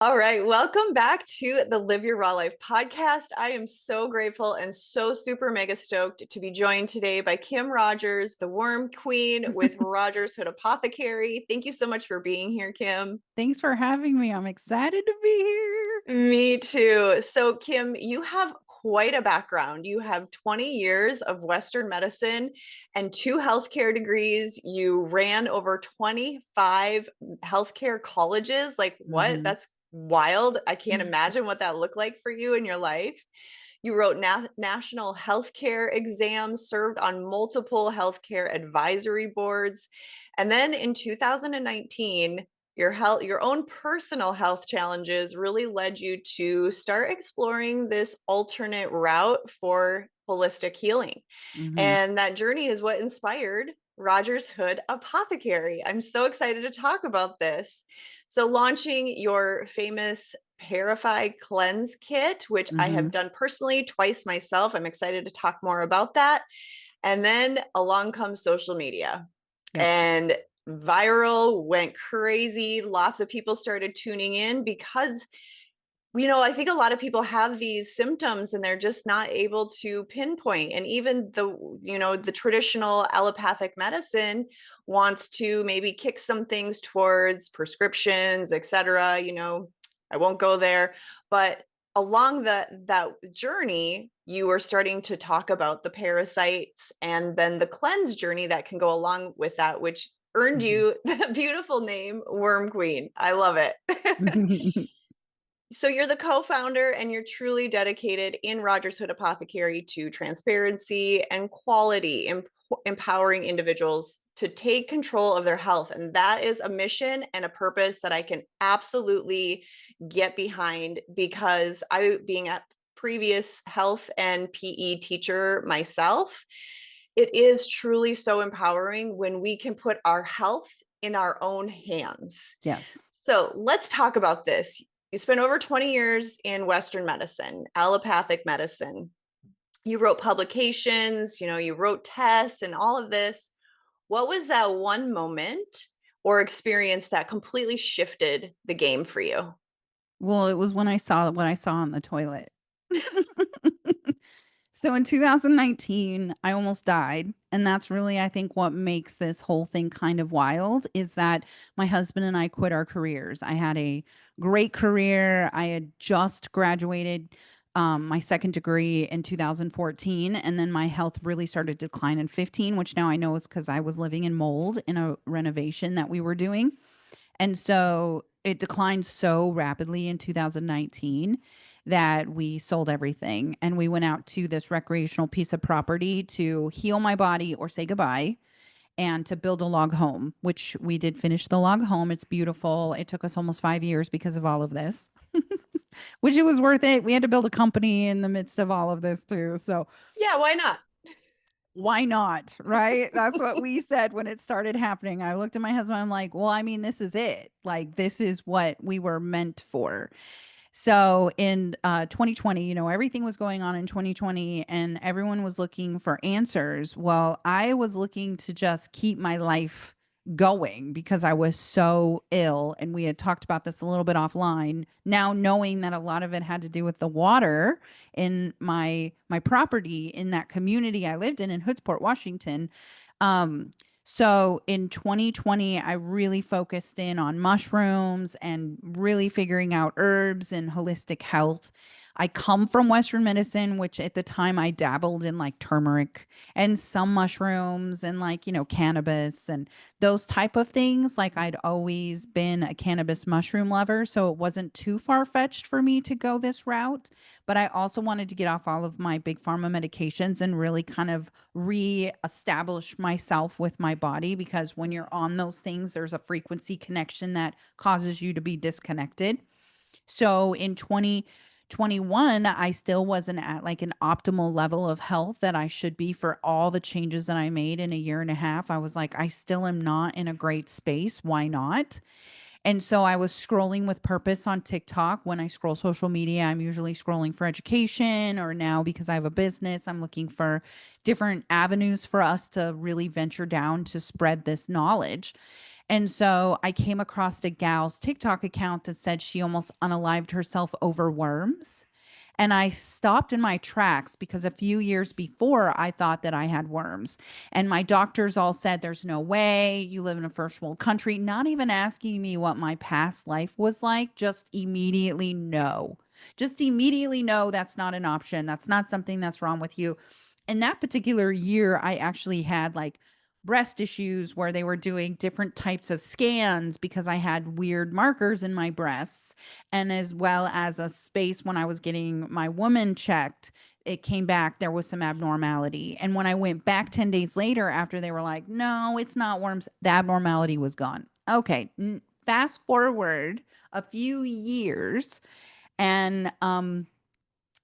All right, welcome back to the Live Your Raw Life podcast. I am so grateful and so super mega stoked to be joined today by Kim Rogers, the Worm Queen with Rogers Hood Apothecary. Thank you so much for being here, Kim. Thanks for having me. I'm excited to be here. Me too. So, Kim, you have quite a background. You have 20 years of Western medicine and two healthcare degrees. You ran over 25 healthcare colleges. Like, what? Mhm. That's wild. I can't imagine what that looked like for you in your life. You wrote national healthcare exams, served on multiple healthcare advisory boards. And then in 2019, your own personal health challenges really led you to start exploring this alternate route for holistic healing. Mhm. And that journey is what inspired Rogers Hood Apothecary. I'm so excited to talk about this. So, launching your famous Parasite Cleanse Kit, which I have Mhm. done personally twice myself. I'm excited to talk more about that. And then along comes social media Yep. and viral, went crazy. Lots of people started tuning in because I think a lot of people have these symptoms and they're just not able to pinpoint. And even the traditional allopathic medicine wants to maybe kick some things towards prescriptions, et cetera. I won't go there, but along that journey, you are starting to talk about the parasites and then the cleanse journey that can go along with that, which earned Mhm. you the beautiful name Worm Queen. I love it. So you're the co-founder and you're truly dedicated in Rogers Hood Apothecary to transparency and quality, empowering individuals to take control of their health. And that is a mission and a purpose that I can absolutely get behind because being a previous health and PE teacher myself, it is truly so empowering when we can put our health in our own hands. Yes. So let's talk about this. You spent over 20 years in Western medicine, allopathic medicine. You wrote publications, you wrote tests and all of this. What was that one moment or experience that completely shifted the game for you? Well, it was when I saw what I saw on the toilet. So in 2019, I almost died, and that's really, I think, what makes this whole thing kind of wild is that my husband and I quit our careers. I had a great career. I had just graduated my second degree in 2014, and then my health really started to decline in 15, which now I know is because I was living in mold in a renovation that we were doing. And so it declined so rapidly in 2019 that we sold everything and we went out to this recreational piece of property to heal my body or say goodbye and to build a log home, which we did finish the log home. It's beautiful. It took us almost 5 years because of all of this, which it was worth it. We had to build a company in the midst of all of this too. So Yeah, why not? why not? Right? That's what we said when it started happening. I looked at my husband. I'm like, well, I mean, this is it. Like, this is what we were meant for. So in 2020, everything was going on in 2020 and everyone was looking for answers. Well, I was looking to just keep my life going because I was so ill. And we had talked about this a little bit offline. Now knowing that a lot of it had to do with the water in my property in that community I lived in Hoodsport, Washington. Um, so in 2020, I really focused in on mushrooms and really figuring out herbs and holistic health. I come from Western medicine, which at the time I dabbled in like turmeric and some mushrooms and like, cannabis and those type of things. Like I'd always been a cannabis mushroom lover. So it wasn't too far fetched for me to go this route. But I also wanted to get off all of my big pharma medications and really kind of re-establish myself with my body because when you're on those things, there's a frequency connection that causes you to be disconnected. So in 2021, I still wasn't at like an optimal level of health that I should be for all the changes that I made in a year and a half. I was like, I still am not in a great space. Why not? And so I was scrolling with purpose on TikTok. When I scroll social media, I'm usually scrolling for education, or now because I have a business, I'm looking for different avenues for us to really venture down to spread this knowledge. And so I came across a gal's TikTok account that said she almost unalived herself over worms. And I stopped in my tracks because a few years before I thought that I had worms. And my doctors all said, there's no way. You live in a first world country, not even asking me what my past life was like, just immediately no. Just immediately no, that's not an option. That's not something that's wrong with you. In that particular year, I actually had like breast issues where they were doing different types of scans because I had weird markers in my breasts, and as well as a space when I was getting my woman checked, it came back there was some abnormality. And when I went back 10 days later after they were like, "No, it's not worms," the abnormality was gone. Okay, fast forward a few years and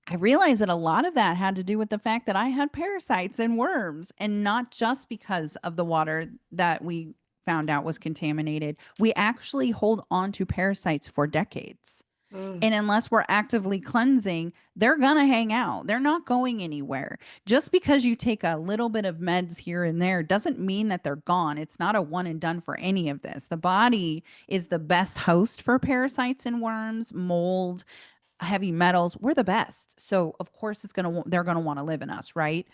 I realized that a lot of that had to do with the fact that I had parasites and worms, and not just because of the water that we found out was contaminated. We actually hold on to parasites for decades. Mm. And unless we're actively cleansing, they're going to hang out. They're not going anywhere. Just because you take a little bit of meds here and there doesn't mean that they're gone. It's not a one and done for any of this. The body is the best host for parasites and worms, mold, heavy metals. We're the best. So of course they're going to want to live in us, right?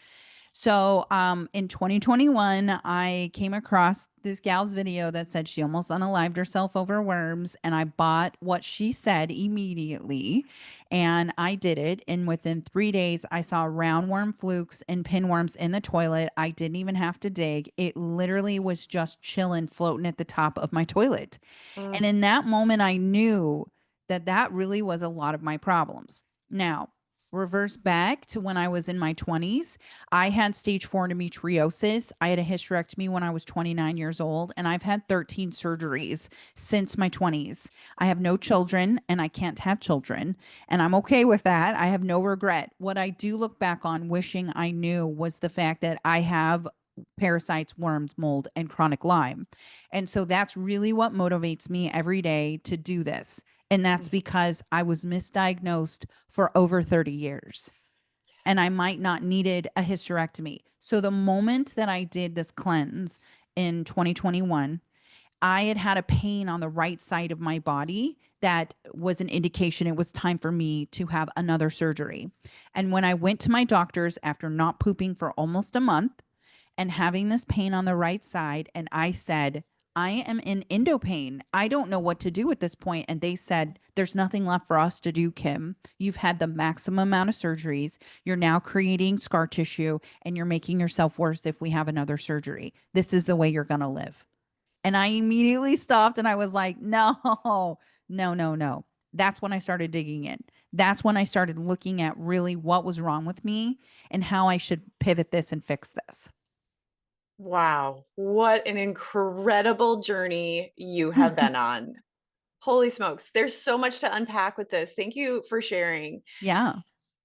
So in 2021, I came across this gal's video that said she almost unalived herself over worms, and I bought what she said immediately, and I did it. And within 3 days, I saw roundworm flukes and pinworms in the toilet. I didn't even have to dig. It literally was just chilling, floating at the top of my toilet. And Mm. in that moment, I knew that that really was a lot of my problems. Now, reverse back to when I was in my 20s, I had stage 4 endometriosis. I had a hysterectomy when I was 29 years old, and I've had 13 surgeries since my 20s. I have no children, and I can't have children, and I'm okay with that. I have no regret. What I do look back on wishing I knew was the fact that I have parasites, worms, mold, and chronic Lyme. And so that's really what motivates me every day to do this. And that's Mm. because I was misdiagnosed for over 30 years and I might not needed a hysterectomy. So the moment that I did this cleanse in 2021, I had had a pain on the right side of my body that was an indication it was time for me to have another surgery. And when I went to my doctors after not pooping for almost a month and having this pain on the right side, and I said, I am in endo pain. I don't know what to do at this point. And they said, there's nothing left for us to do, Kim. You've had the maximum amount of surgeries. You're now creating scar tissue and you're making yourself worse if we have another surgery. This is the way you're going to live. And I immediately stopped and I was like, no, no, no, no. That's when I started digging in. That's when I started looking at really what was wrong with me and how I should pivot this and fix this. Wow, what an incredible journey you have been on. Holy smokes, there's so much to unpack with this. Thank you for sharing. Yeah.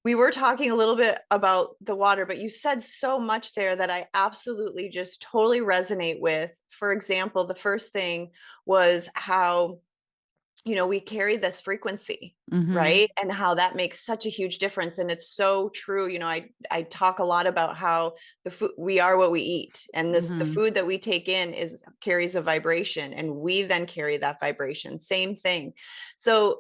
We were talking a little bit about the water, but you said so much there that I absolutely just totally resonate with. For example, the first thing was how, we carry this frequency, Mm-hmm. right? And how that makes such a huge difference. And it's so true. I talk a lot about how the food, we are what we eat. And the Mm-hmm. food that we take in is carries a vibration, and we then carry that vibration. Same thing. So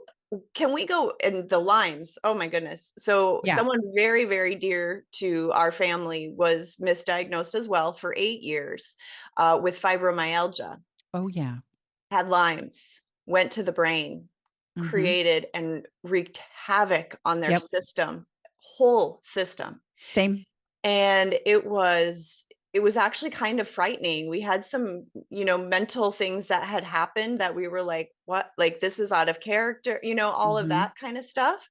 can we go in the limes? Oh my goodness. So Yeah. someone very, very dear to our family was misdiagnosed as well for 8 years with fibromyalgia, Oh, yeah. had Lyme's, went to the brain, Mm-hmm. created and wreaked havoc on their Yep. system, whole system. Same. And it was actually kind of frightening. We had some, mental things that had happened that we were like, what? Like, this is out of character, all of Mm-hmm. that kind of stuff.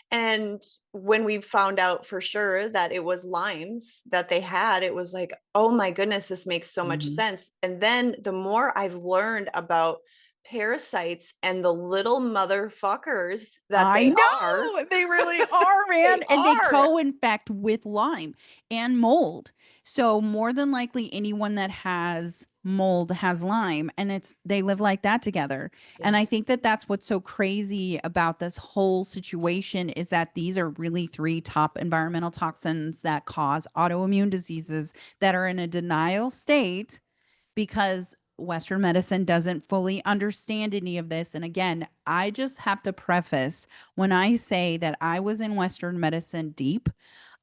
And when we found out for sure that it was Lyme's that they had, it was like, oh my goodness, this makes so much Mm-hmm. sense. And then the more I've learned about parasites and the little motherfuckers that I they are, know they really are, they man. And they are. co-infect with Lyme and mold. So more than likely anyone that has mold has Lyme, and they live like that together. And I Yes. think that that's what's so crazy about this whole situation is that these are really three top environmental toxins that cause autoimmune diseases that are in a denial state because Western medicine doesn't fully understand any of this. And again, I just have to preface when I say that I was in Western medicine deep,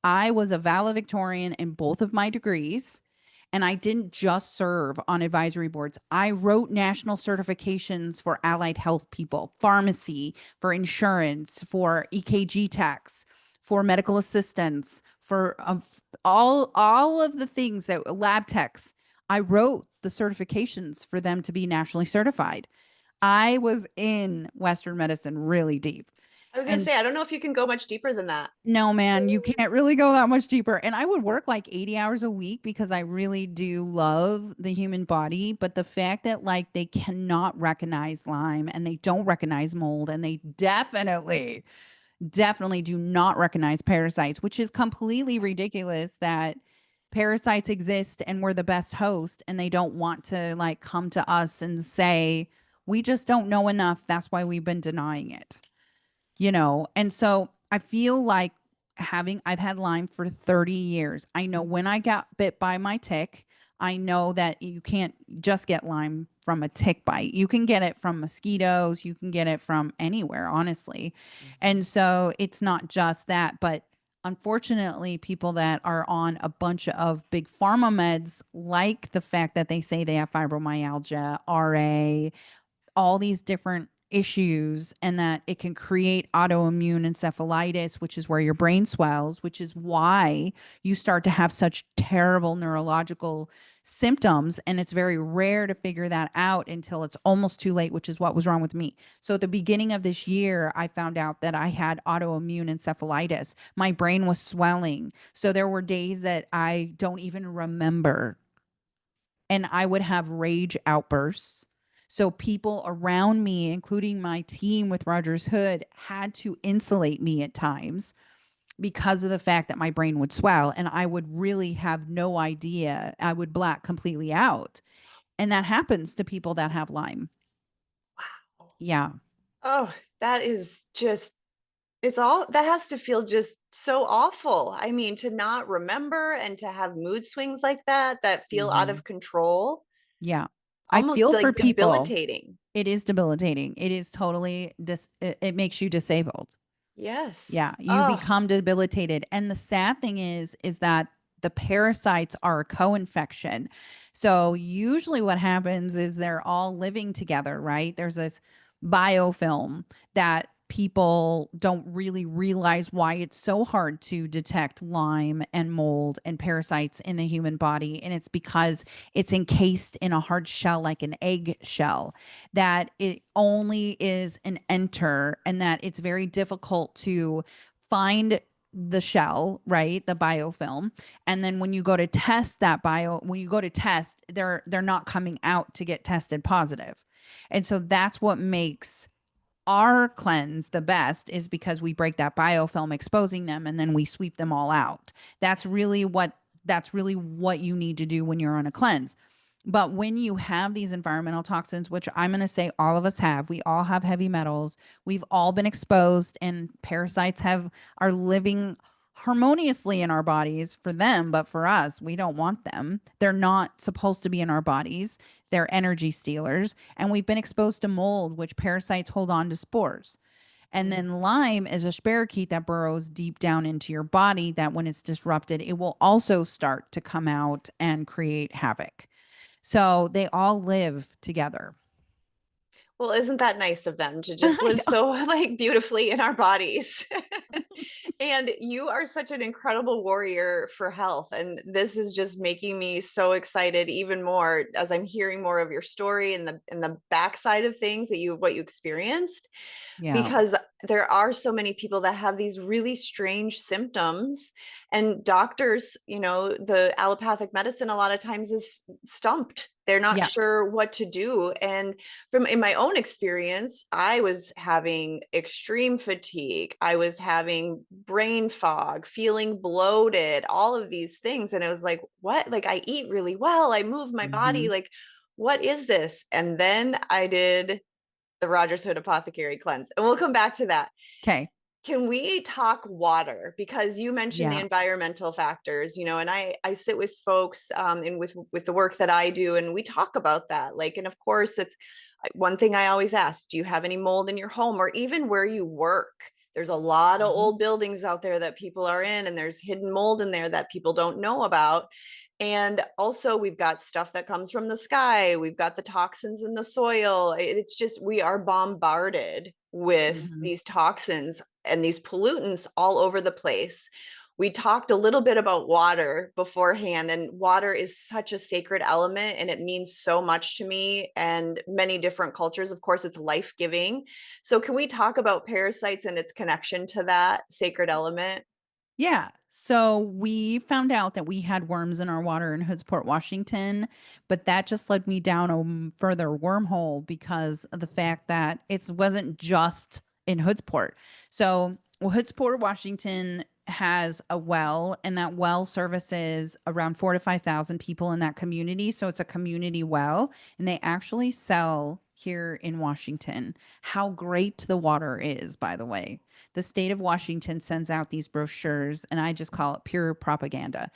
I was a valedictorian in both of my degrees. And I didn't just serve on advisory boards. I wrote national certifications for allied health people, pharmacy, for insurance, for EKG techs, for medical assistants, for all of the things that lab techs. I wrote the certifications for them to be nationally certified. I was in Western medicine really deep. I was gonna And say, I don't know if you can go much deeper than that. no, man, you can't really go that much deeper. And I would work like 80 hours a week because I really do love the human body. But the fact that like they cannot recognize Lyme and they don't recognize mold and they definitely do not recognize parasites, which is completely ridiculous that parasites exist and we're the best host and they don't want to like come to us and say, we just don't know enough. That's why we've been denying it, you know? And so I feel like I've had Lyme for 30 years. I know when I got bit by my tick, I know that you can't just get Lyme from a tick bite. You can get it from mosquitoes, you can get it from anywhere, honestly. Mhm. And so it's not just that, but unfortunately, people that are on a bunch of big pharma meds, like the fact that they say they have fibromyalgia, RA, all these different issues, and that it can create autoimmune encephalitis, which is where your brain swells, which is why you start to have such terrible neurological symptoms. And it's very rare to figure that out until it's almost too late, which is what was wrong with me. So at the beginning of this year, I found out that I had autoimmune encephalitis. My brain was swelling. So there were days that I don't even remember, and I would have rage outbursts. So people around me, including my team with Rogers Hood, had to insulate me at times because of the fact that my brain would swell and I would really have no idea. I would black completely out. And that happens to people that have Lyme. Wow. Yeah. Oh, that is just, it's all that has to feel just so awful. I mean, to not remember and to have mood swings like that feel out Hmm. of control, Yeah. I almost feel for like people. debilitating. It is debilitating. It is totally it makes you disabled. Yes. Yeah, you Oh, become debilitated. And the sad thing is that the parasites are a co-infection. So usually what happens is they're all living together, right? There's this biofilm that people don't really realize why it's so hard to detect Lyme and mold and parasites in the human body. And it's because it's encased in a hard shell like an egg shell, that it only is an enter, and that it's very difficult to find the shell, right? The biofilm. And then when you go to test that when you go to test, they're not coming out to get tested positive. And so that's what makes our cleanse the best, is because we break that biofilm exposing them and then we sweep them all out. That's really what you need to do when you're on a cleanse. But when you have these environmental toxins, which I'm going to say all of us have, we all have heavy metals, we've all been exposed, and parasites are living harmoniously in our bodies for them, but for us, we don't want them. They're not supposed to be in our bodies. They're energy stealers. And we've been exposed to mold, which parasites hold on to spores. And mm. then Lyme is a spirochete that burrows deep down into your body, that when it's disrupted, it will also start to come out and create havoc. So they all live together. Well, isn't that nice of them to just I live know. so like beautifully in our bodies? And you are such an incredible warrior for health. And this is just making me so excited even more as I'm hearing more of your story and the backside of things that what you experienced, Yeah. because there are so many people that have these really strange symptoms, and doctors, the allopathic medicine a lot of times is stumped. They're not Yeah. sure what to do. And from in my own experience, I was having extreme fatigue, I was having brain fog, feeling bloated, all of these things, and it was like, what? Like, I eat really well, I move my body, Hmm. like, what is this? And then I did the Rogers Hood Apothecary cleanse. And we'll come back to that. Okay. Can we talk water? Because you mentioned the Yeah. environmental factors, and I sit with folks and with the work that I do, and we talk about that. Like, and of course, it's one thing I always ask: do you have any mold in your home, or even where you work? There's a lot of Mhm. old buildings out there that people are in, and there's hidden mold in there that people don't know about. And also, we've got stuff that comes from the sky. We've got the toxins in the soil. It's just, we are bombarded with Mhm. these toxins and these pollutants all over the place. We talked a little bit about water beforehand, and water is such a sacred element and it means so much to me and many different cultures. Of course, it's life giving. So, can we talk about parasites and its connection to that sacred element? Yeah. So we found out that we had worms in our water in Hoodsport, Washington, but that just led me down a further wormhole because of the fact that it wasn't just in Hoodsport. So, well, Hoodsport, Washington has a well, and that well services around 4 to 5,000 people in that community. So it's a community well, and they actually sell here in Washington how great the water is, by the way. The state of Washington sends out these brochures, and I just call it pure propaganda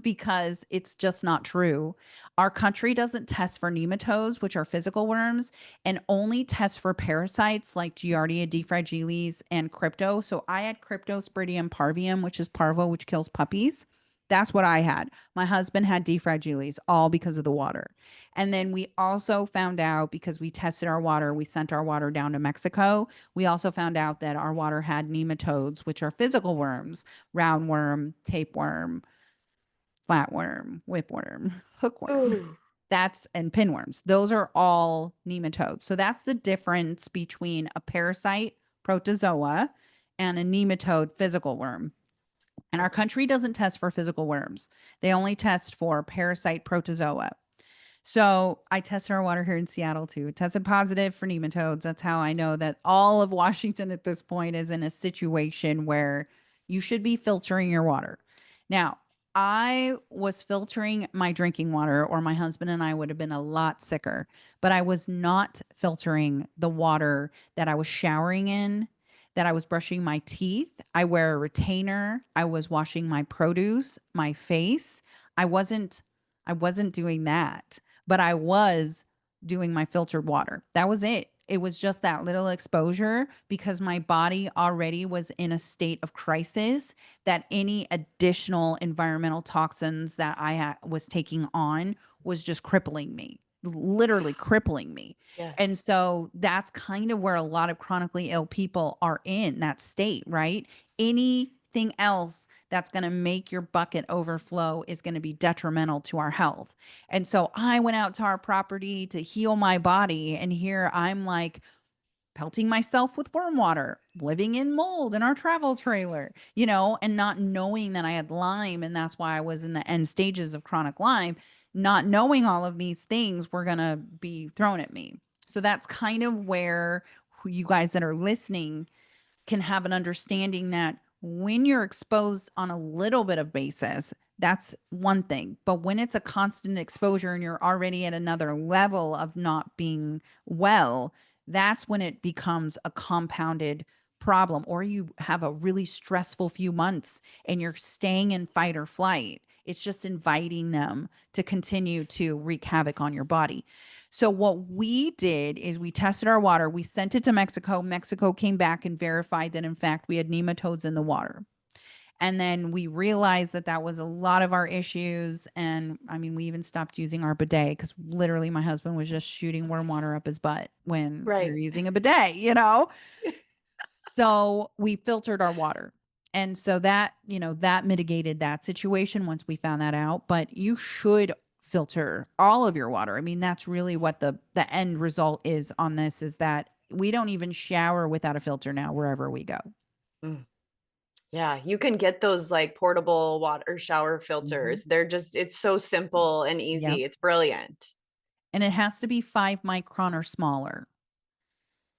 because it's just not true. Our country doesn't test for nematodes, which are physical worms, and only tests for parasites like Giardia diffragilis and crypto. So I had Cryptosporidium parvium, which is parvo, which kills puppies. That's what I had. My husband had defragilis, all because of the water. And then we also found out because we tested our water, we sent our water down to Mexico. We also found out that our water had nematodes, which are physical worms, roundworm, tapeworm, flatworm, whipworm, hookworm. Ooh. That's and pinworms. Those are all nematodes. So that's the difference between a parasite protozoa and a nematode physical worm. And our Okay. country doesn't test for physical worms. They only test for parasite protozoa. So I tested our water here in Seattle too. It tested positive for nematodes. That's how I know that all of Washington at this point is in a situation where you should be filtering your water. Now, I was filtering my drinking water, or my husband and I would have been a lot sicker, but I was not filtering the water that I was showering in, that I was brushing my teeth. I wear a retainer. I was washing my produce, my face. I wasn't I wasn't doing that, but I was doing my filtered water. That was it. It was just that little exposure because my body already was in a state of crisis, that any additional environmental toxins that was taking on was just crippling me, literally crippling me. And Yes. so that's kind of where a lot of chronically ill people are in that state, right? Anything else that's going to make your bucket overflow is going to be detrimental to our health. And so I went out to our property to heal my body. And here I'm like pelting myself with worm water, living in mold in our travel trailer, and not knowing that I had Lyme. And that's why I was in the end stages of chronic Lyme. Not knowing all of these things were going to be thrown at me. So that's kind of where you guys that are listening can have an understanding that when you're exposed on a little bit of basis, that's one thing. But when it's a constant exposure and you're already at another level of not being well, that's when it becomes a compounded problem, or you have a really stressful few months and you're staying in fight or flight. It's just inviting them to continue to wreak havoc on your body. So what we did is we tested our water, we sent it to Mexico. Mexico came back and verified that in fact we had nematodes in the water. And then we realized that that was a lot of our issues. And I mean, we even stopped using our bidet because literally my husband was just shooting worm water up his butt when we were Right. using a bidet. So we filtered our water. And so that mitigated that situation once we found that out. But you should filter all of your water. I mean, that's really what the end result is on this, is that we don't even shower without a filter now wherever we go. Mm. Yeah, you can get those like portable water shower Mhm. filters. It's so simple and Yep. easy. It's brilliant. And it has to be 5 micron or smaller.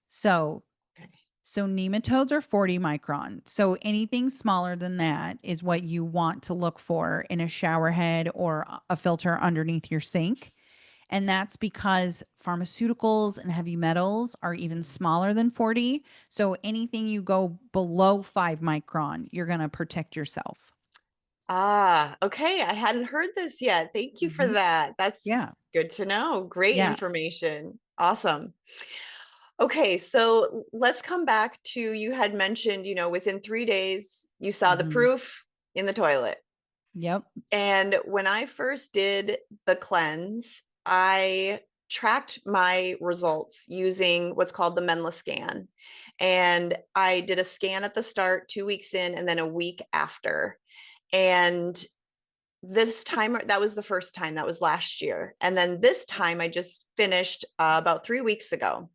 So Okay. So nematodes are 40 micron. So anything smaller than that is what you want to look for in a shower head or a filter underneath your sink. And that's because pharmaceuticals and heavy metals are even smaller than 40. So anything you go below 5 micron, you're going to protect yourself. Ah, okay. I hadn't heard this yet. Thank you for Hmm. that. That's Yeah. good to know. Great Yeah. information. Awesome. Okay, so let's come back to you had mentioned, within 3 days, you saw the Hmm. proof in the toilet. Yep. And when I first did the cleanse, I tracked my results using what's called the Menla scan. And I did a scan at the start, 2 weeks in, and then a week after. And this time, that was the first time, that was last year. And then this time, I just finished about 3 weeks ago.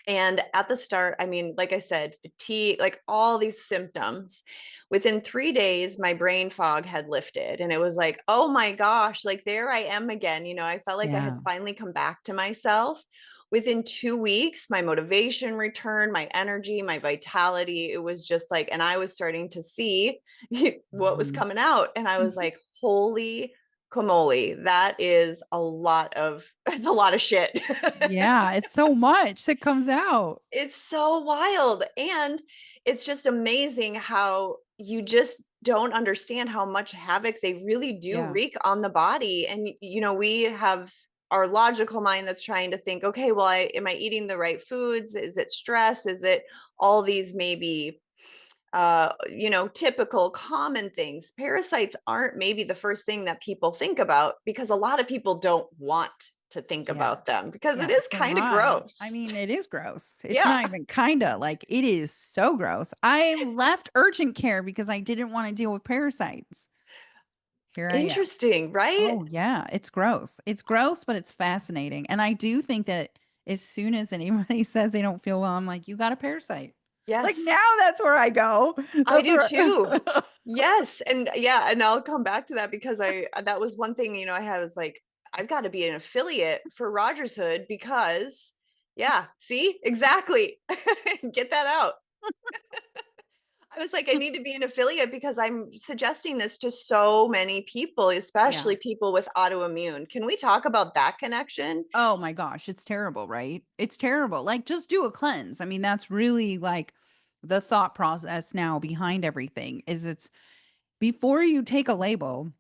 And at the start, I mean, like I said, fatigue, like all these symptoms. Within 3 days, my brain fog had lifted. And it was like, oh my gosh, like there I am again. I felt like I had Yeah. finally come back to myself. Within 2 weeks, my motivation returned, my energy, my vitality. It was just like, and I was starting to see what was Mhm. coming out. And I was like, holy camoli, that is a lot of, it's a lot of shit. Yeah, it's so much that comes out. It's so wild. And it's just amazing how you just don't understand how much havoc they really do Yeah. wreak on the body. And, we have our logical mind that's trying to think, okay, well, am I eating the right foods? Is it stress? Is it all these maybe typical common things? Parasites aren't maybe the first thing that people think about because a lot of people don't want to think Yeah. about them because it Yeah, is so kind of I. I gross. mean, it is gross. It's Yeah. not even kinda, like, it is so gross. I left urgent care because I didn't wanna deal with parasites. Here I am. Interesting, right? Oh, yeah, it's gross. It's gross, but it's fascinating, and I do think that as soon as anybody says they don't feel well, I'm like, "You got a parasite." Like, Yes, now that's where I go. I That's do where too. Yes, and yeah, and I'll come back to that because that was one thing, I had was like, I've got to be an affiliate for Rogers Hood because yeah, see? Exactly. Get that out. I was like, I need to be an affiliate because I'm suggesting this to so many people, Yeah. especially people with autoimmune. Can we talk about that connection? Oh my gosh, it's terrible, right? It's terrible. Like, just do a cleanse. I mean, that's really like the thought process now behind everything is it's before you take a label,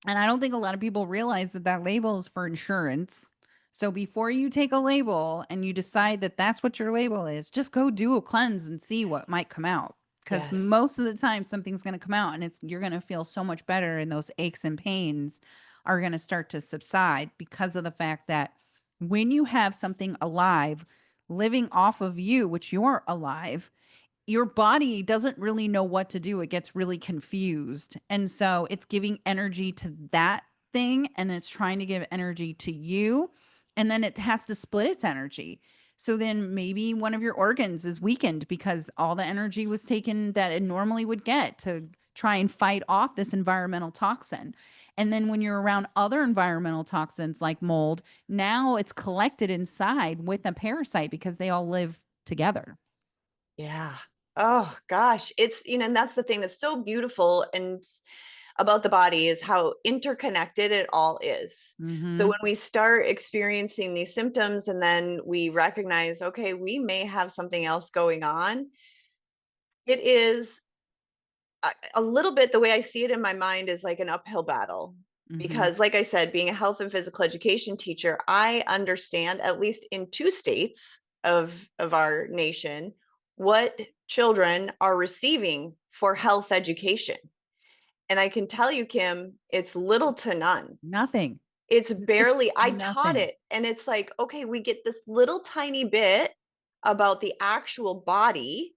and I don't think a lot of people realize that that label is for insurance. So before you take a label and you decide that that's what your label is, just go do a cleanse and see what might come out. Because Yes. most of the time something's going to come out and you're going to feel so much better and those aches and pains are going to start to subside because of the fact that when you have something alive living off of you, which you're alive, your body doesn't really know what to do. It gets really confused. And so it's giving energy to that thing and it's trying to give energy to you. And then it has to split its energy. So then maybe one of your organs is weakened because all the energy was taken that it normally would get to try and fight off this environmental toxin. And then when you're around other environmental toxins like mold, now it's collected inside with a parasite because they all live together. Yeah. Oh gosh, it's and that's the thing that's so beautiful and about the body is how interconnected it all is. So Mhm. when we start experiencing these symptoms and then we recognize, okay, we may have something else going on, it is a little bit the way I see it in my mind is like an uphill battle. Mhm. Because, like I said, being a health and physical education teacher, I understand, at least in two states of our nation, what children are receiving for health education. And I can tell you, Kim, it's little to none. Nothing. It's It's barely, I taught nothing. it. And it's like, okay, we get this little tiny bit about the actual body.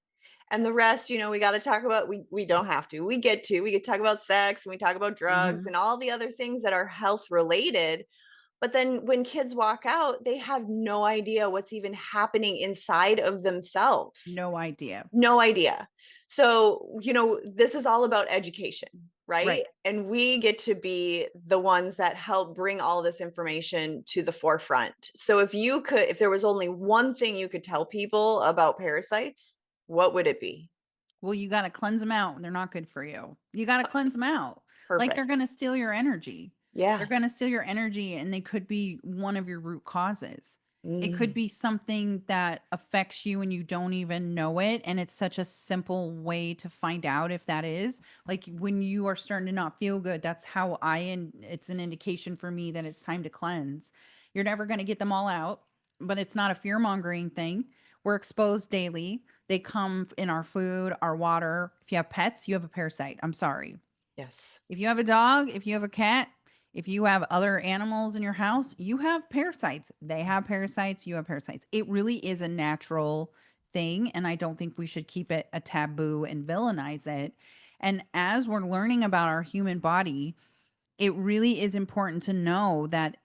And the rest, we got to talk about, we don't have to. We could talk about sex and we talk about drugs Mhm. and all the other things that are health related. But then when kids walk out, they have no idea what's even happening inside of themselves. No idea. No idea. So, this is all about education, right? Right. And we get to be the ones that help bring all this information to the forefront. So, if there was only one thing you could tell people about parasites, what would it be? Well, you gotta cleanse them out. They're not good for you. You gotta cleanse them out. Like, they're Perfect. gonna steal your energy. Yeah. They're going to steal your energy, and they could be one of your root causes. It could Mm. be something that affects you and you don't even know it. And it's such a simple way to find out if that is. Like when you are starting to not feel good, that's how it's an indication for me that it's time to cleanse. You're never going to get them all out, but it's not a fear mongering thing. We're exposed daily. They come in our food, our water. If you have pets, you have a parasite. I'm sorry. Yes. If you have a dog, if you have a cat, if you have other animals in your house, you have parasites. They have parasites, you have parasites. It really is a natural thing. And I don't think we should keep it a taboo and villainize it. And as we're learning about our human body, it really is important to know that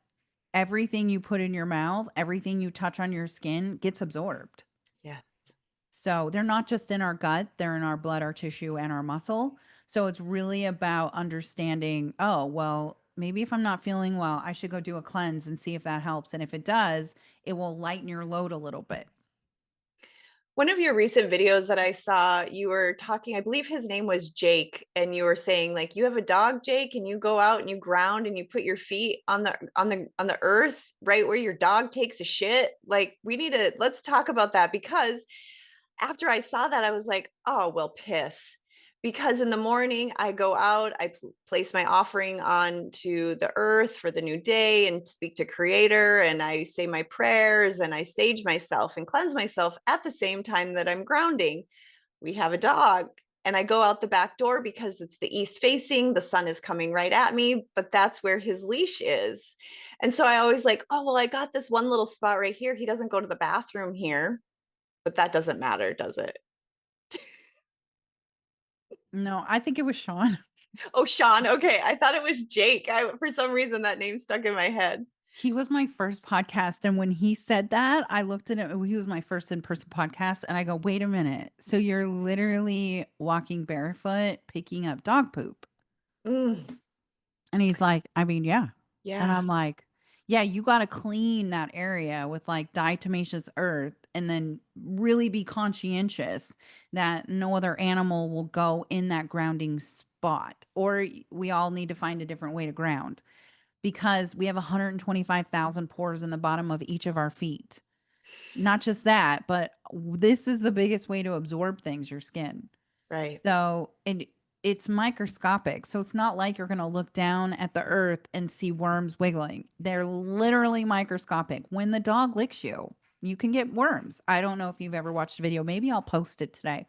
everything you put in your mouth, everything you touch on your skin gets absorbed. Yes. So they're not just in our gut, they're in our blood, our tissue, and our muscle. So it's really about understanding, oh, well, maybe if I'm not feeling well, I should go do a cleanse and see if that helps. And if it does, it will lighten your load a little bit. One of your recent videos that I saw, you were talking, I believe his name was Jake, and you were saying like you have a dog, Jake, and you go out and you ground and you put your feet on the earth right where your dog takes a shit. Like we need to let's talk about that because after I saw that, I was like, oh, well, piss. Because in the morning, I go out, I place my offering onto the earth for the new day and speak to Creator, and I say my prayers and I sage myself and cleanse myself at the same time that I'm grounding. We have a dog, and I go out the back door because it's the east facing, the sun is coming right at me, but that's where his leash is. And so I always like, oh, well, I got this one little spot right here. He doesn't go to the bathroom here, but that doesn't matter, does it? No, I think it was Sean. Oh, Sean. Okay. I thought it was Jake. For some reason, that name stuck in my head. He was my first podcast. And when he said that, I looked at him. He was my first in person podcast. And I go, wait a minute. So you're literally walking barefoot, picking up dog poop. Mm, And he's like, I mean, yeah. And yeah. I'm like, yeah, you got to clean that area with like diatomaceous earth and then really be conscientious that no other animal will go in that grounding spot. Or we all need to find a different way to ground because we have 125,000 pores in the bottom of each of our feet. Not just that, but this is the biggest way to absorb things, your skin. Right. So, and it's microscopic. So it's not like you're going to look down at the earth and see worms wiggling. They're literally microscopic. When the dog licks you, you can get worms. I don't know if you've ever watched a video. Maybe I'll post it today.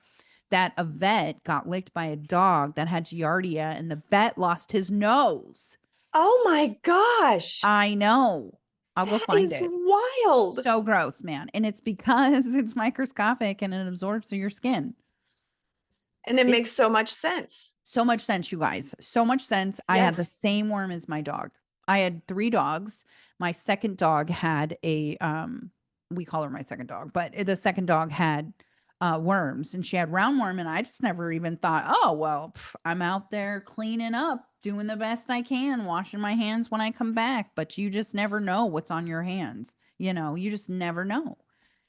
That a vet got licked by a dog that had giardia and the vet lost his nose. Oh my gosh. I know. I'll go That find is it. wild. So gross, man. And it's because it's microscopic and it absorbs through your skin. And it It's makes so much sense. so much sense, you guys. So much sense. I had the Yes. same worm as my dog. I had 3 dogs. My second dog had a we call her my second dog, but the second dog had worms and she had roundworm and I just never even thought, "Oh, well, I'm out there cleaning up, doing the best I can, washing my hands when I come back." But you just never know what's on your hands. You just never know.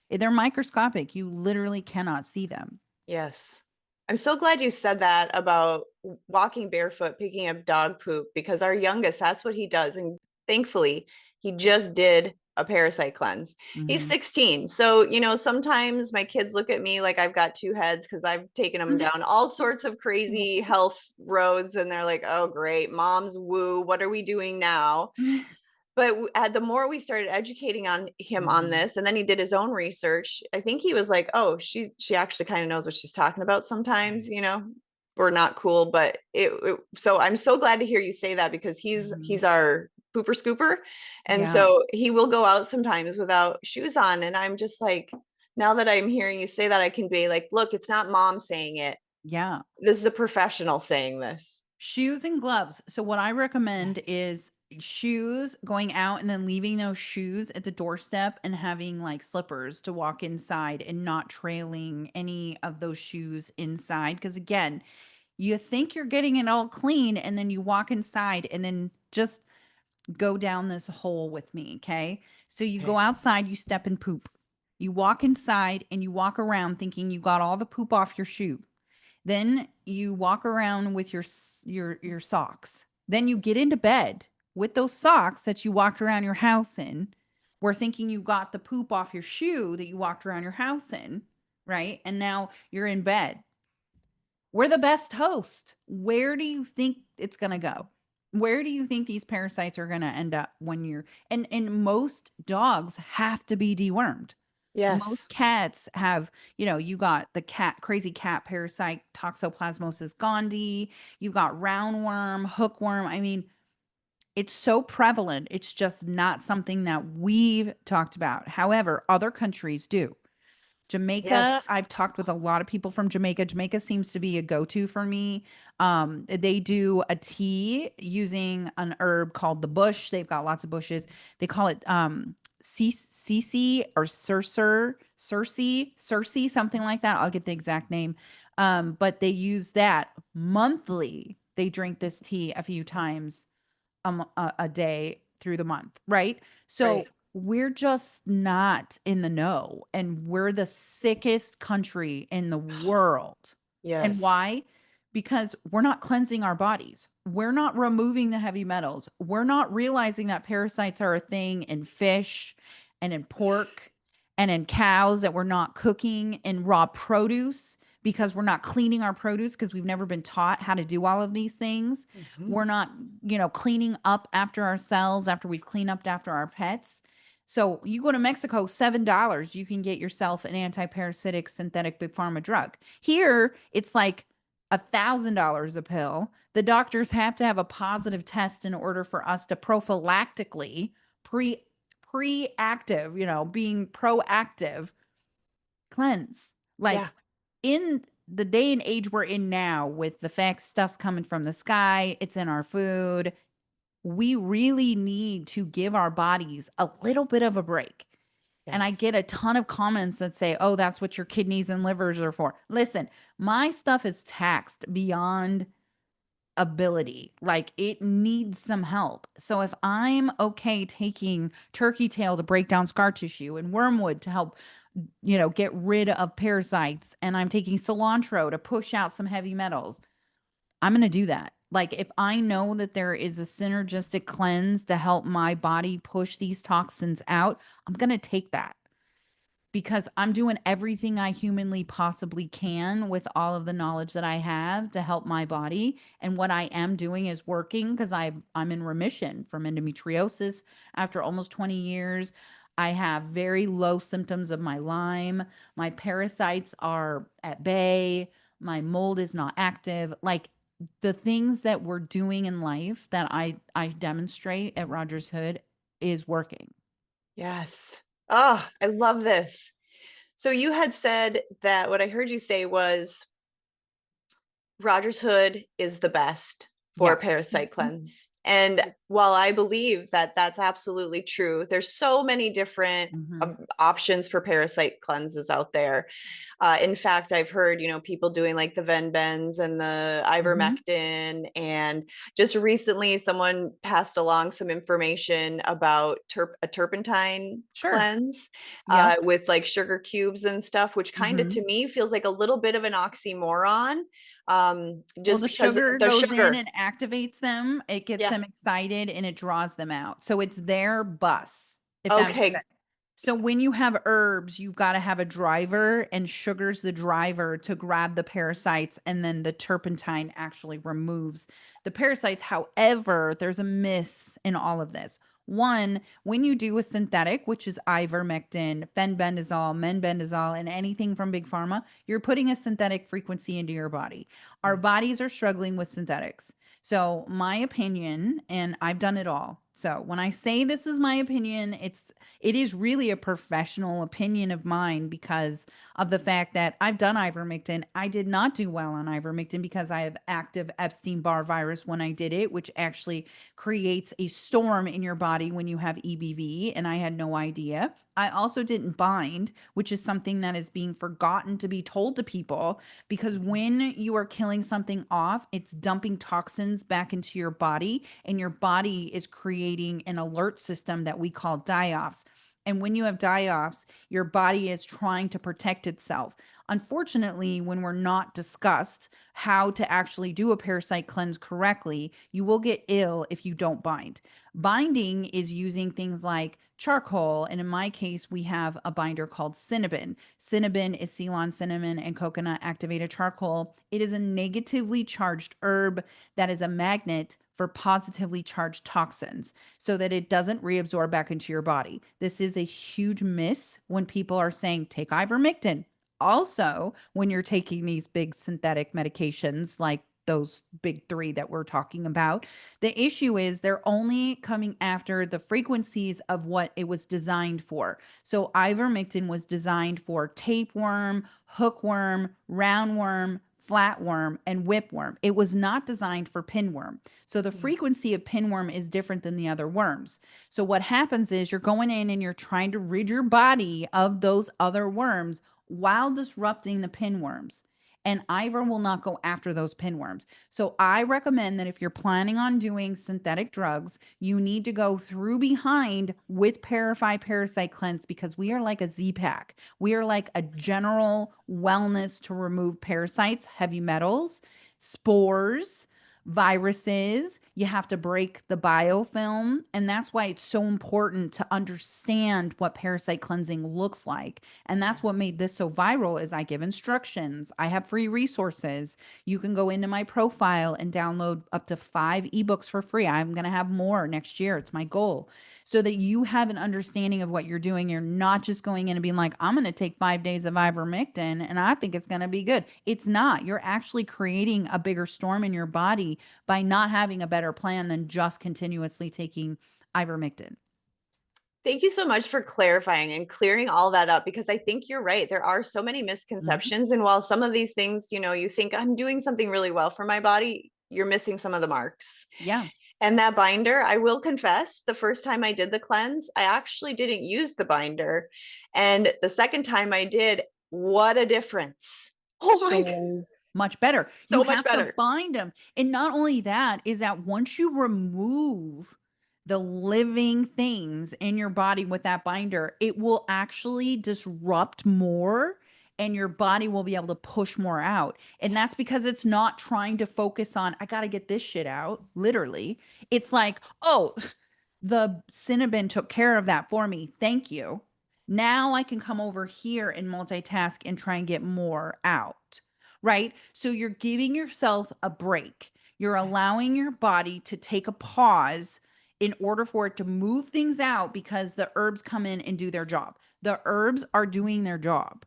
They're microscopic. You literally cannot see them. Yes. I'm so glad you said that about walking barefoot, picking up dog poop, because our youngest, that's what he does. And thankfully, he just did a parasite cleanse. He's Mhm. 16. So, sometimes my kids look at me like I've got 2 heads because I've taken them down all sorts of crazy health roads. And they're like, oh, great, mom's woo. What are we doing now? But the more we started educating on him on Mhm. this, and then he did his own research, I think he was like, oh, she actually kind of knows what she's talking about sometimes, Right. we're not cool, but so I'm so glad to hear you say that because Mhm. he's our pooper scooper, and Yeah. so he will go out sometimes without shoes on, and I'm just like, now that I'm hearing you say that, I can be like, look, it's not mom saying it, Yeah. this is a professional saying this. Shoes and gloves. So what I recommend Yes. is shoes, going out and then leaving those shoes at the doorstep and having like slippers to walk inside and not trailing any of those shoes inside. Because again, you think you're getting it all clean and then you walk inside and then just go down this hole with me. Okay. So you go Okay. outside, you step in poop. You walk inside and you walk around thinking you got all the poop off your shoe. Then you walk around with your socks. Then you get into bed with those socks that you walked around your house in, we're thinking you got the poop off your shoe that you walked around your house in, right? And now you're in bed. We're the best host. Where do you think it's going to go? Where do you think these parasites are going to end up when you're and most dogs have to be dewormed. Yes. Most cats have, you got the crazy cat parasite Toxoplasmosis gondii, you got roundworm, hookworm. I mean, it's so prevalent. It's just not something that we've talked about. However, other countries do. Jamaica, Yes. I've talked with a lot of people from Jamaica. Jamaica seems to be a go-to for me. They do a tea using an herb called the bush. They've got lots of bushes. They call it Cici or Circe, something like that. I'll get the exact name. But they use that monthly. They drink this tea a few times a day through the month, right? So Right. we're just not in the know, and we're the sickest country in the world. And Yes. why? Because we're not cleansing our bodies. We're not removing the heavy metals. We're not realizing that parasites are a thing in fish and in pork and in cows that we're not cooking, in raw produce, because we're not cleaning our produce because we've never been taught how to do all of these things. Mhm. We're not, cleaning up after ourselves after we've cleaned up after our pets. So you go to Mexico, $7, you can get yourself an anti-parasitic synthetic big pharma drug. Here, it's like $1,000 a pill. The doctors have to have a positive test in order for us to prophylactically pre-active, being proactive cleanse. Yeah. Like in the day and age we're in now, with the fact stuff's coming from the sky, it's in our food, we really need to give our bodies a little bit of a break. And I Yes. get a ton of comments that say, oh, that's what your kidneys and livers are for. Listen, my stuff is taxed beyond ability. Like, it needs some help. So if I'm okay taking turkey tail to break down scar tissue and wormwood to help, get rid of parasites, and I'm taking cilantro to push out some heavy metals, I'm going to do that. Like, if I know that there is a synergistic cleanse to help my body push these toxins out, I'm going to take that, because I'm doing everything I humanly possibly can with all of the knowledge that I have to help my body. And what I am doing is working, because I'm in remission from endometriosis after almost 20 years. I have very low symptoms of my Lyme. My parasites are at bay. My mold is not active. Like, the things that we're doing in life that I demonstrate at Rogers Hood is working. Yes. Oh, I love this. So you had said that what I heard you say was Rogers Hood is the best for Yeah. parasite Mhm. cleanse. And while I believe that that's absolutely true, there's so many different Mhm. options for parasite cleanses out there. In fact, I've heard, people doing like the Venbens and the Mhm. ivermectin. And just recently, someone passed along some information about a turpentine Sure. cleanse Yep. with like sugar cubes and stuff, which kind of Mhm. to me feels like a little bit of an oxymoron. Well, Just the because sugar the goes in sugar. and activates them, it gets Yeah. them excited, and it draws them out. So it's their bus, if that makes Okay. sense. So when you have herbs, you've got to have a driver, and sugar's the driver to grab the parasites, and then the turpentine actually removes the parasites. However, there's a miss in all of this. One, when you do a synthetic, which is ivermectin, fenbendazole, menbendazole, and anything from Big Pharma, you're putting a synthetic frequency into your body. Our Mm. bodies are struggling with synthetics. So, my opinion, and I've done it all. So, when I say this is my opinion, it is really a professional opinion of mine, because of the fact that I've done ivermectin. I did not do well on ivermectin because I have active Epstein-Barr virus when I did it, which actually creates a storm in your body when you have EBV, and I had no idea. I also didn't bind, which is something that is being forgotten to be told to people, because Mhm. when you are killing something off, it's dumping toxins back into your body, and your body is creating an alert system that we call die offs. And when you have die offs, your body is trying to protect itself. Unfortunately, when we're not discussed how to actually do a parasite cleanse correctly, you will get ill if you don't bind. Binding is using things like charcoal. And in my case, we have a binder called cinnamon. Cinnamon is Ceylon cinnamon and coconut activated charcoal. It is a negatively charged herb that is a magnet for positively charged toxins so that it doesn't reabsorb back into your body. This is a huge miss when people are saying, take ivermectin. Also, when you're taking these big synthetic medications like those big three that we're talking about, the issue is they're only coming after the frequencies of what it was designed for. So ivermectin was designed for tapeworm, hookworm, roundworm, flatworm, and whipworm. It was not designed for pinworm. So the Mm. frequency of pinworm is different than the other worms. So what happens is you're going in and you're trying to rid your body of those other worms while disrupting the pinworms. And Ivor will not go after those pinworms. So I recommend that if you're planning on doing synthetic drugs, you need to go through behind with Parify Parasite Cleanse because we are like a Z pack. We are like a general wellness to remove parasites, heavy metals, spores, viruses. You have to break the biofilm. And that's why it's so important to understand what parasite cleansing looks like. And that's what Yes. made this so viral is I give instructions. I have free resources. You can go into my profile and download up to 5 ebooks for free. I'm going to have more next year. It's my goal so that you have an understanding of what you're doing. You're not just going in and being like, I'm going to take 5 days of ivermectin and I think it's going to be good. It's not. You're actually creating a bigger storm in your body by not having a better plan than just continuously taking ivermectin. Thank you so much for clarifying and clearing all that up because I think you're right. There are so many Mhm. misconceptions. And while some of these things, you think I'm doing something really well for my body, you're missing some of the marks. Yeah. And that binder, I will confess, the first time I did the cleanse, I actually didn't use the binder. And the second time I did, what a difference. Oh my, So much better. You so much have to better. bind them. And not only that, is that once you remove the living things in your body with that binder, it will actually disrupt more and your body will be able to push more out. And that's Yes. because it's not trying to focus on, I got to get this shit out, literally. It's like, oh, the cinnamon took care of that for me. Thank you. Now I can come over here and multitask and try and get more out, right? So you're giving yourself a break. You're Yes. allowing your body to take a pause in order for it to move things out because the herbs come in and do their job. The herbs are doing their job.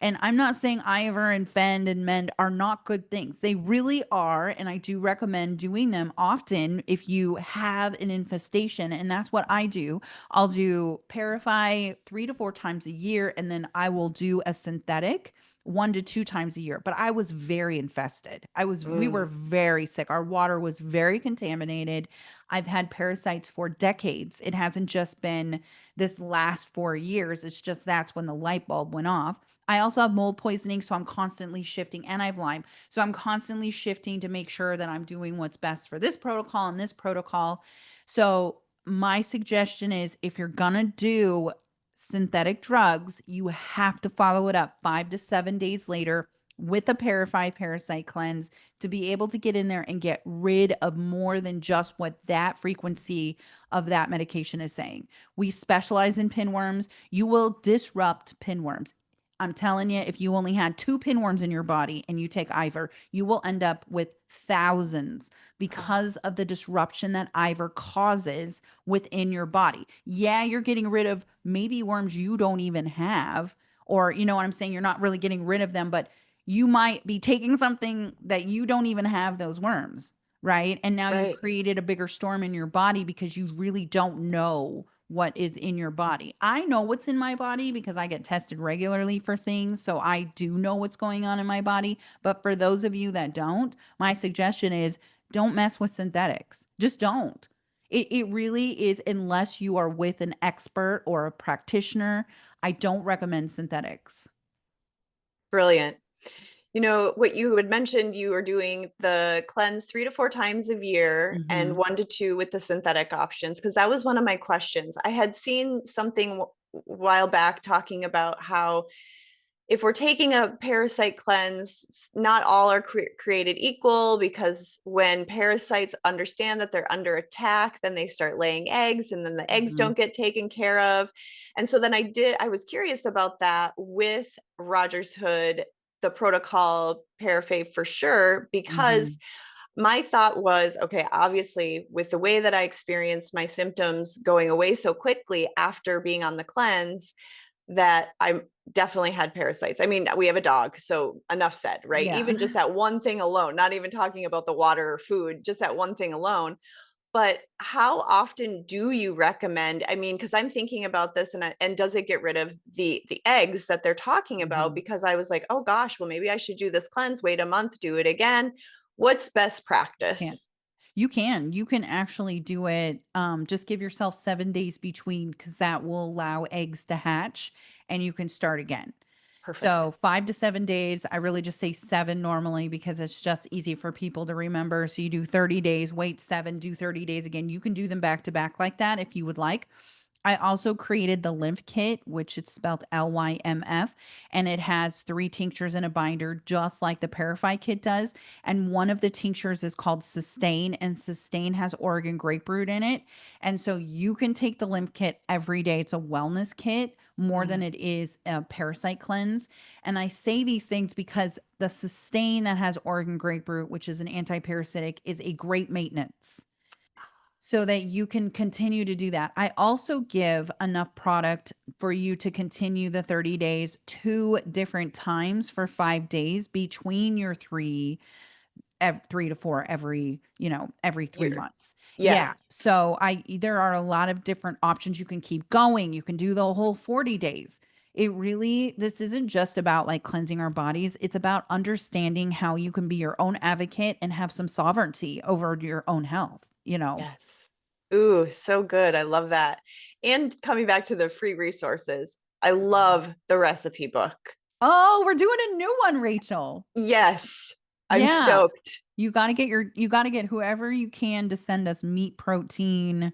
And I'm not saying Ivor and Fend and Mend are not good things. They really are. And I do recommend doing them often if you have an infestation. And that's what I do. I'll do Parify 3 to 4 times a year, and then I will do a synthetic 1 to 2 times a year. But I was very infested. We were Mm. very sick. Our water was very contaminated. I've had parasites for decades. It hasn't just been this last 4 years. It's just that's when the light bulb went off. I also have mold poisoning, so I'm constantly shifting, and I have Lyme. So I'm constantly shifting to make sure that I'm doing what's best for this protocol and this protocol. So my suggestion is if you're going to do synthetic drugs, you have to follow it up 5 to 7 days later with a Parify Parasite Cleanse to be able to get in there and get rid of more than just what that frequency of that medication is saying. We specialize in pinworms. You will disrupt pinworms. I'm telling you, if you only had 2 pinworms in your body and you take Ivor, you will end up with thousands Oh, because of the disruption that Ivor causes within your body. Yeah, you're getting rid of maybe worms you don't even have, or you know what I'm saying? You're not really getting rid of them, but you might be taking something that you don't even have those worms, right? And now you've right. created a bigger storm in your body because you really don't know what is in your body. I know what's in my body because I get tested regularly for things. So I do know what's going on in my body. But for those of you that don't, my suggestion is don't mess with synthetics. Just don't. It really is, unless you are with an expert or a practitioner, I don't recommend synthetics. Brilliant. What you had mentioned, you were doing the cleanse 3 to 4 times a year and Hmm. 1 to 2 with the synthetic options, because that was one of my questions. I had seen something while back talking about how if we're taking a parasite cleanse, not all are created equal, because when parasites understand that they're under attack, then they start laying eggs, and then the eggs Mhm. don't get taken care of. And so then I was curious about that with Rogers Hood, the protocol Parafave for sure, because Mhm. my thought was, okay, obviously, with the way that I experienced my symptoms going away so quickly after being on the cleanse, that I definitely had parasites. I mean, we have a dog, so enough said, right? Yeah. Even just that one thing alone, not even talking about the water or food, just that one thing alone. But how often do you recommend? I mean, because I'm thinking about this, and does it get rid of the eggs that they're talking about? Mhm. Because I was like, oh gosh, well maybe I should do this cleanse, wait a month, do it again. What's best Can. practice? You can actually do it, just give yourself 7 days between, because that will allow eggs to hatch and you can start again. Perfect. So 5 to 7 days, I really just say 7 normally because it's just easy for people to remember. So you do 30 days, wait 7, do 30 days again. You can do them back to back like that if you would like. I also created the lymph kit, which it's spelled LYMF, and it has 3 tinctures in a binder, just like the Parafite kit does. And one of the tinctures is called Sustain, and Sustain has Oregon grapefruit in it. And so you can take the lymph kit every day. It's a wellness kit more than Mm. it is a parasite cleanse. And I say these things because the Sustain that has Oregon grapefruit, which is an anti-parasitic, is a great maintenance so that you can continue to do that. I also give enough product for you to continue the 30 days 2 different times for 5 days between your 3 to 4 every 3 Year. months. Yeah. Yeah. So there are a lot of different options. You can keep going. You can do the whole 40 days. This isn't just about like cleansing our bodies. It's about understanding how you can be your own advocate and have some sovereignty over your own health. Yes. Ooh, so good. I love that. And coming back to the free resources, I Mhm. love the recipe book. Oh, we're doing a new one, Rachel. Yes, I'm Yeah. stoked. You got to get whoever you can to send us meat protein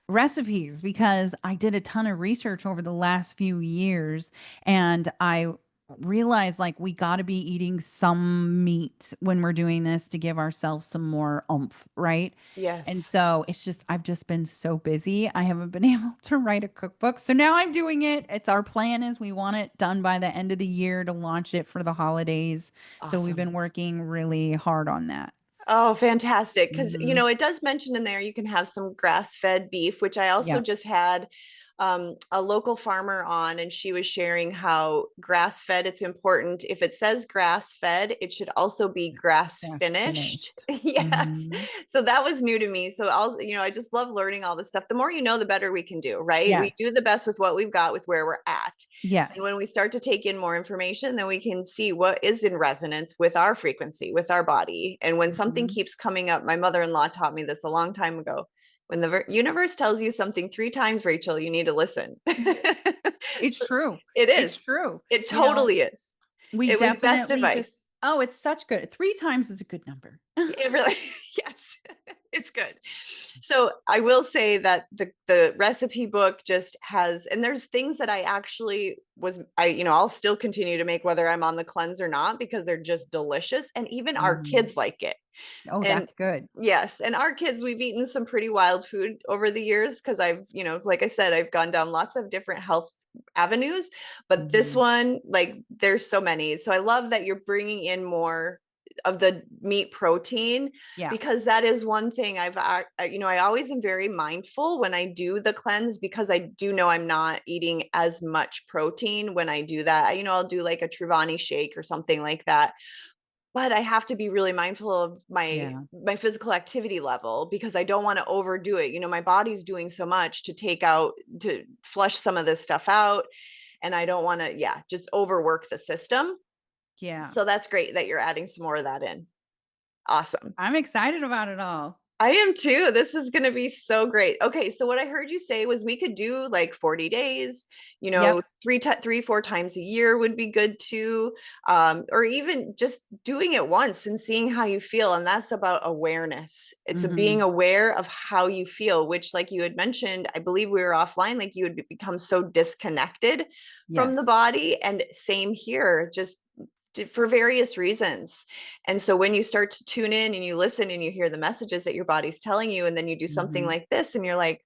recipes because I did a ton of research over the last few years and I realized like we got to be eating some meat when we're doing this to give ourselves some more oomph, right? And Yes. so I've just been so busy. I haven't been able to write a cookbook. So now I'm doing it. It's our plan is we want it done by the end of the year to launch it for the holidays. So we've Awesome. been working really hard on that. Oh, fantastic. Because, Mhm. it does mention in there you can have some grass-fed beef, which I also Yep. just had a local farmer on, and she was sharing how grass-fed, it's important. If it says grass-fed, it should also be That's grass-finished. finished. Yes. Mhm. So that was new to me. So also, I just love learning all this stuff. The more you know, the better we can do, right? We do Yes. the best with what we've got with where we're at. And when Yes. we start to take in more information, then we can see what is in resonance with our frequency, with our body. And when something Mhm. keeps coming up, my mother in law taught me this a long time ago. When the universe tells you something 3 times, Rachel, you need to listen. It's true. It It's is. true. It You know, totally is. we It was best definitely just advice. oh, it's such good. 3 times is a good number. It really, yes, it's good. So I will say that the recipe book just has, and there's things that I actually I'll still continue to make whether I'm on the cleanse or not, because they're just delicious, and even our Mhm. kids like it. Oh, And that's good. yes, and our kids, we've eaten some pretty wild food over the years because I've, like I said, I've gone down lots of different health avenues, but this Mhm. one, like, there's so many. So I love that you're bringing in more of the meat protein, Yeah. because that is one thing I always am very mindful when I do the cleanse, because I do know I'm not eating as much protein when I do that. I'll do like a Truvani shake or something like that, but I have to be really mindful of Yeah. my physical activity level, because I don't want to overdo it. My body's doing so much to flush some of this stuff out, and I don't want to, yeah, just overwork the system. Yeah. So that's great that you're adding some more of that in. Awesome. I'm excited about it all. I am too. This is going to be so great. Okay, so what I heard you say was we could do like 40 days, Yep. 3, 4 times a year would be good too. Or even just doing it once and seeing how you feel. And that's about awareness. It's a Hmm. being aware of how you feel, which, like you had mentioned, I believe we were offline, like you would become so disconnected from the Yes. body. And same here, just for various reasons. And so when you start to tune in and you listen and you hear the messages that your body's telling you, and then you do something Hmm. like this and you're like,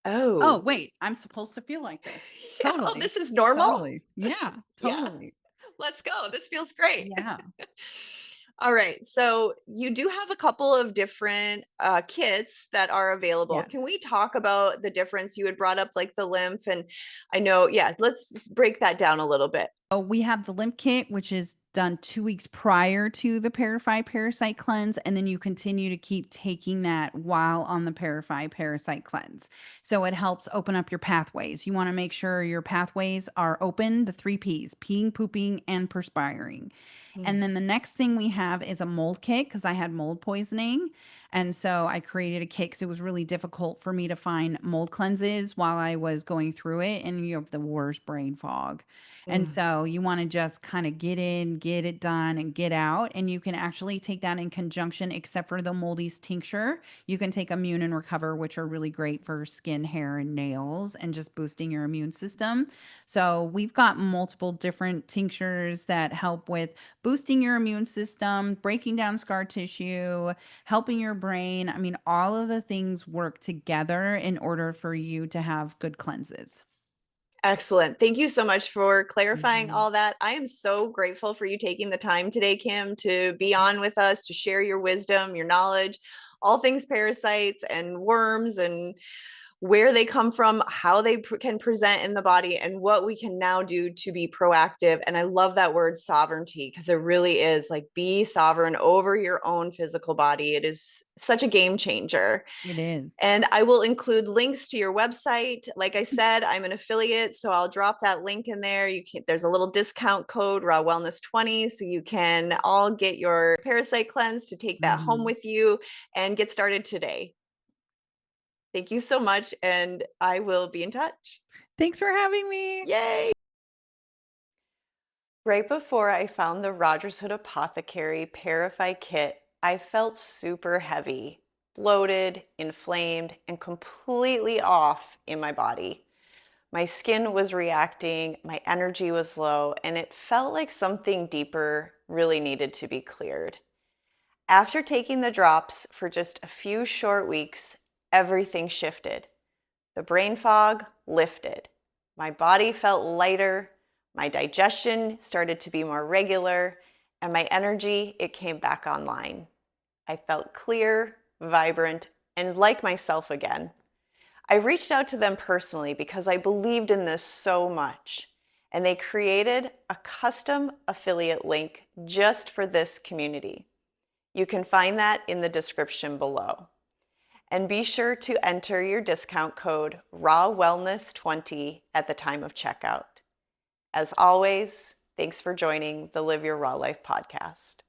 Oh, oh, wait, I'm supposed to feel like this. yeah, oh, Totally. this is normal. Totally. Yeah, Yeah, totally. let's go. This feels great. Yeah. All right. So you do have a couple of different kits that are available. Can we Yes. talk about the difference? You had brought up like the lymph, and I know, yeah, let's break that down a little bit. Oh, we have the lymph kit, which is done 2 weeks prior to the parasite cleanse, and then you continue to keep taking that while on the parasite cleanse. So it helps open up your pathways. You want to make sure your pathways are open, the 3 Ps: peeing, pooping, and perspiring. And Mm. then the next thing we have is a mold kit because I had mold poisoning. And so I created a kit because it was really difficult for me to find mold cleanses while I was going through it. And you have the worst brain fog. And Mm. so you want to just kind of get in, get it done, and get out. And you can actually take that in conjunction, except for the Moldy's tincture. You can take Immune and Recover, which are really great for skin, hair, and nails, and just boosting your immune system. So we've got multiple different tinctures that help with boosting your immune system, breaking down scar tissue, helping your brain. I mean, all of the things work together in order for you to have good cleanses. Excellent. Thank you so much for clarifying Mhm. all that. I am so grateful for you taking the time today, Kim, to be on with us, to share your wisdom, your knowledge, all things parasites and worms and where they come from, how they can present in the body, and what we can now do to be proactive. And I love that word sovereignty because it really is like be sovereign over your own physical body. It is such a game changer. It is. And I will include links to your website. Like I said, I'm an affiliate, so I'll drop that link in there. There's a little discount code, Raw Wellness 20, so you can all get your parasite cleanse to take that home Mhm. with you and get started today. Thank you so much, and I will be in touch. Thanks for having me. Yay! Right before I found the Rogers Hood Apothecary Parify kit, I felt super heavy, bloated, inflamed, and completely off in my body. My skin was reacting, my energy was low, and it felt like something deeper really needed to be cleared. After taking the drops for just a few short weeks, everything shifted. The brain fog lifted. My body felt lighter, my digestion started to be more regular, and my energy, it came back online. I felt clear, vibrant, and like myself again. I reached out to them personally because I believed in this so much, and they created a custom affiliate link just for this community. You can find that in the description below. And be sure to enter your discount code RAWWELLNESS20 at the time of checkout. As always, thanks for joining the Live Your Raw Life podcast.